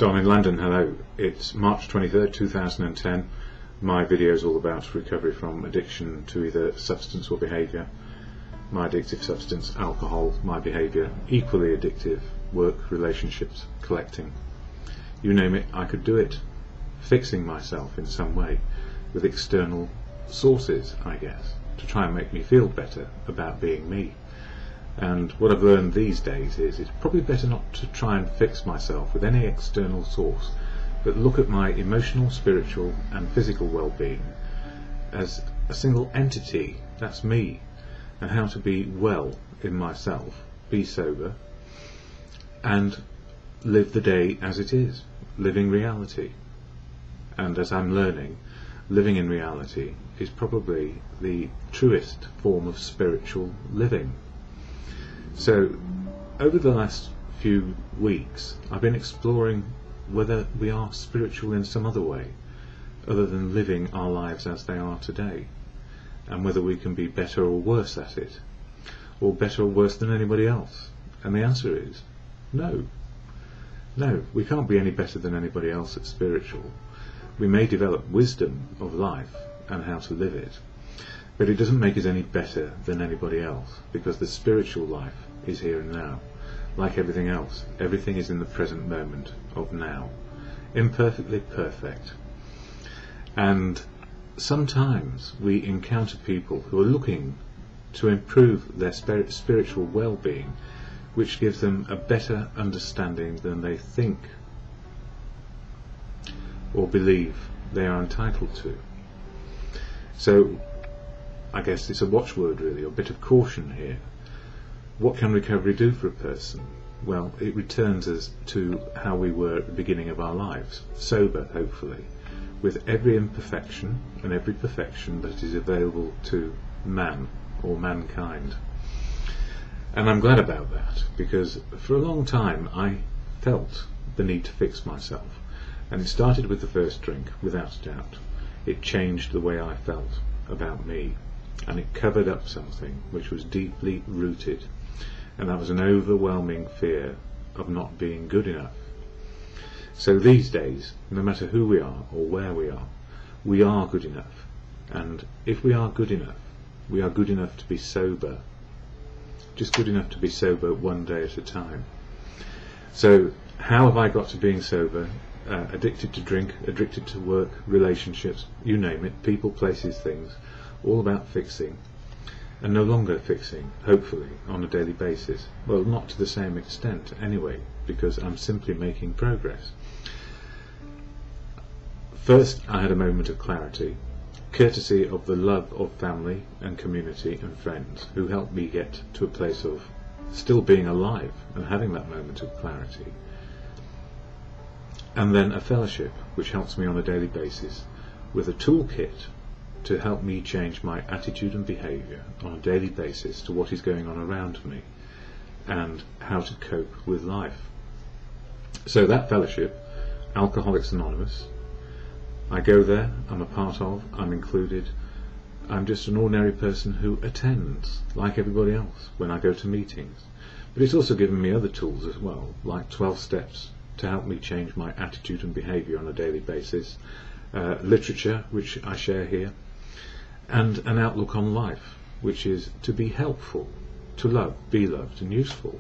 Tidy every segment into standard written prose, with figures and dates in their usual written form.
DonInLondon, hello. It's March 23rd, 2010. My video is all about recovery from addiction to either substance or behaviour. My addictive substance, alcohol, my behaviour, equally addictive, work, relationships, collecting. You name it, I could do it. Fixing myself in some way with external sources, I guess, to try and make me feel better about being me. And what I've learned these days is it's probably better not to try and fix myself with any external source, but look at my emotional, spiritual and physical well-being as a single entity, that's me, and how to be well in myself, be sober, and live the day as it is, living reality. And as I'm learning, living in reality is probably the truest form of spiritual living. So, over the last few weeks, I've been exploring whether we are spiritual in some other way, other than living our lives as they are today, and whether we can be better or worse at it, or better or worse than anybody else. And the answer is no. No, we can't be any better than anybody else at spiritual. We may develop wisdom of life and how to live it, but it doesn't make us any better than anybody else, because the spiritual life is here and now. Like everything else, everything is in the present moment of now, imperfectly perfect. And sometimes we encounter people who are looking to improve their spiritual well-being, which gives them a better understanding than they think or believe they are entitled to. So I guess it's a watchword really, or a bit of caution here. What can recovery do for a person? Well, it returns us to how we were at the beginning of our lives, sober hopefully, with every imperfection and every perfection that is available to man or mankind. And I'm glad about that, because for a long time I felt the need to fix myself. And it started with the first drink, without a doubt. It changed the way I felt about me, and it covered up something which was deeply rooted, and that was an overwhelming fear of not being good enough. So these days, no matter who we are or where we are good enough. And if we are good enough, we are good enough to be sober. Just good enough to be sober one day at a time. So how have I got to being sober? Addicted to drink, addicted to work, relationships, you name it, people, places, things, all about fixing, and no longer fixing, hopefully, on a daily basis. Well, not to the same extent anyway, because I'm simply making progress. First, I had a moment of clarity, courtesy of the love of family and community and friends who helped me get to a place of still being alive and having that moment of clarity. And then a fellowship which helps me on a daily basis with a toolkit to help me change my attitude and behaviour on a daily basis to what is going on around me and how to cope with life. So that fellowship, Alcoholics Anonymous, I go there, I'm a part of, I'm included. I'm just an ordinary person who attends, like everybody else, when I go to meetings. But it's also given me other tools as well, like 12 steps to help me change my attitude and behaviour on a daily basis, literature which I share here, and an outlook on life which is to be helpful, to love, be loved and useful.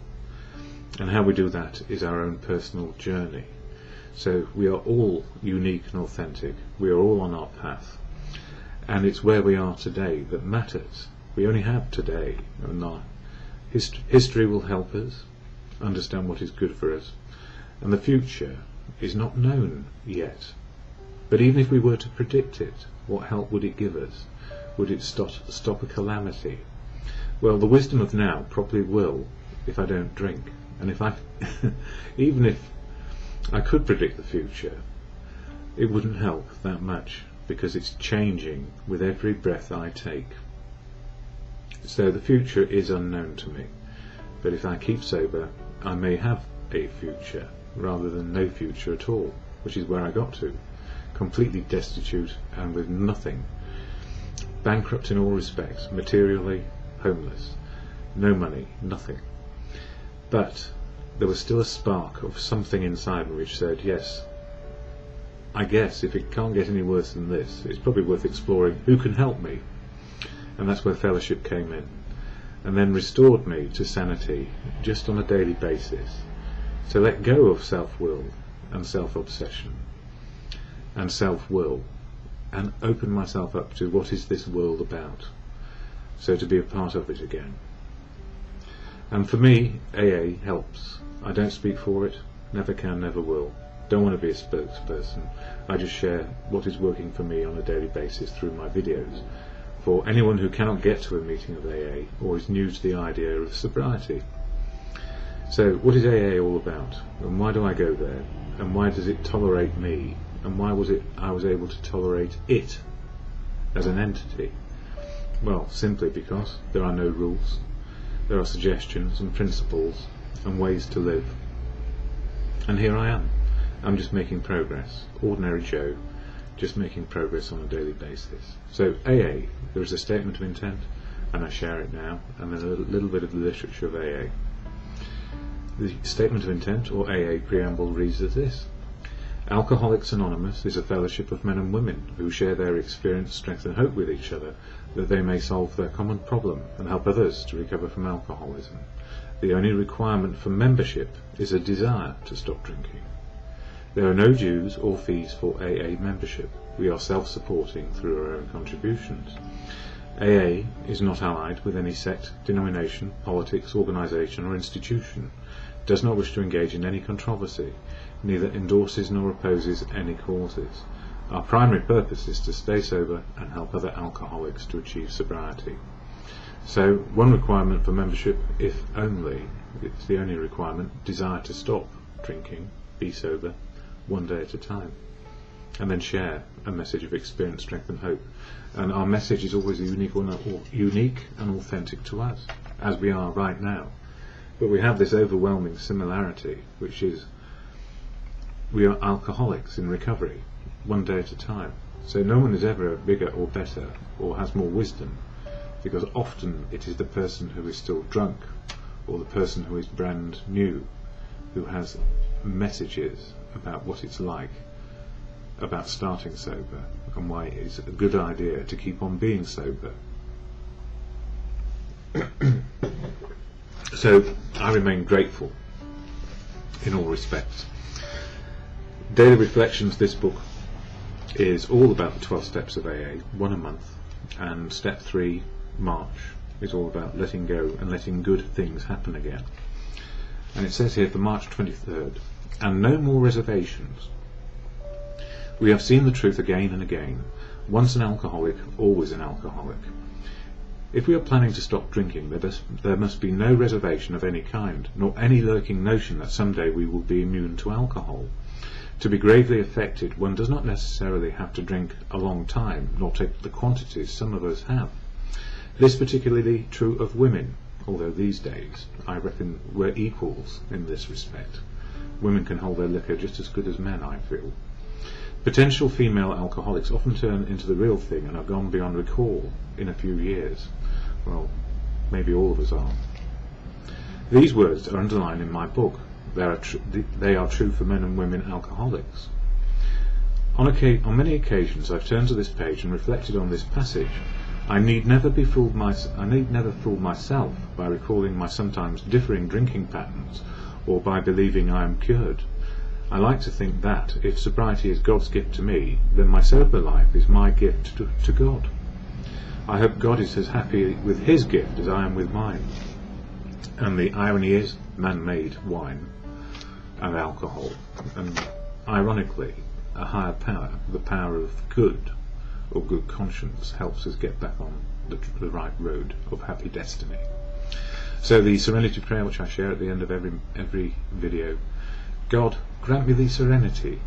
And how we do that is our own personal journey. So we are all unique and authentic, we are all on our path, and it's where we are today that matters. We only have today, and our history will help us understand what is good for us. And the future is not known yet. But even if we were to predict it, what help would it give us? Would it stop a calamity? Well, the wisdom of now probably will, if I don't drink. And if even if I could predict the future, it wouldn't help that much, because it's changing with every breath I take. So the future is unknown to me. But if I keep sober, I may have a future, rather than no future at all, which is where I got to, completely destitute and with nothing, bankrupt in all respects, materially homeless, no money, nothing. But there was still a spark of something inside me which said, yes, I guess if it can't get any worse than this, it's probably worth exploring who can help me. And that's where fellowship came in, and then restored me to sanity just on a daily basis, to let go of self-will and self-obsession and self-will, and open myself up to what is this world about, so to be a part of it again. And for me, AA helps. I don't speak for it, never can, never will. Don't want to be a spokesperson. I just share what is working for me on a daily basis through my videos, for anyone who cannot get to a meeting of AA or is new to the idea of sobriety. So what is AA all about, and why do I go there, and why does it tolerate me, and why was it I was able to tolerate it as an entity? Well, simply because there are no rules. There are suggestions and principles and ways to live. And here I am. I'm just making progress. Ordinary Joe, just making progress on a daily basis. So AA, there is a statement of intent, and I share it now, and then a little bit of the literature of AA. The statement of intent, or AA preamble, reads as this: Alcoholics Anonymous is a fellowship of men and women who share their experience, strength and hope with each other, that they may solve their common problem and help others to recover from alcoholism. The only requirement for membership is a desire to stop drinking. There are no dues or fees for AA membership. We are self-supporting through our own contributions. AA is not allied with any sect, denomination, politics, organisation or institution, does not wish to engage in any controversy, neither endorses nor opposes any causes. Our primary purpose is to stay sober and help other alcoholics to achieve sobriety. So, one requirement for membership, if only, it's the only requirement, desire to stop drinking, be sober, one day at a time, and then share a message of experience, strength and hope. And our message is always unique and authentic to us, as we are right now. But we have this overwhelming similarity, which is we are alcoholics in recovery, one day at a time. So no one is ever bigger or better or has more wisdom, because often it is the person who is still drunk or the person who is brand new who has messages about what it's like about starting sober and why it's a good idea to keep on being sober. So I remain grateful in all respects. Daily Reflections, this book, is all about the 12 steps of AA, one a month, and step 3, March, is all about letting go and letting good things happen again. And it says here for March 23rd, and no more reservations. We have seen the truth again and again. Once an alcoholic, always an alcoholic. If we are planning to stop drinking, there must be no reservation of any kind, nor any lurking notion that someday we will be immune to alcohol. To be gravely affected, one does not necessarily have to drink a long time, nor take the quantities some of us have. This particularly true of women, although these days I reckon we're equals in this respect. Women can hold their liquor just as good as men, I feel. Potential female alcoholics often turn into the real thing and are gone beyond recall in a few years. Well, maybe all of us are. These words are underlined in my book. They are true for men and women alcoholics. On many occasions I've turned to this page and reflected on this passage. I need never fool myself by recalling my sometimes differing drinking patterns or by believing I am cured. I like to think that, if sobriety is God's gift to me, then my sober life is my gift to God. I hope God is as happy with his gift as I am with mine. And the irony is, man-made wine and alcohol, and ironically, a higher power, the power of good, or good conscience, helps us get back on the right road of happy destiny. So the Serenity Prayer, which I share at the end of every video: God, grant me the serenity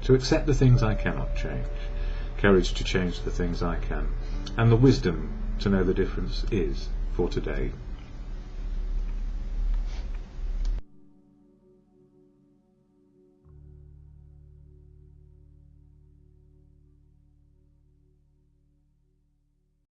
to accept the things I cannot change, courage to change the things I can, and the wisdom to know the difference is, for today,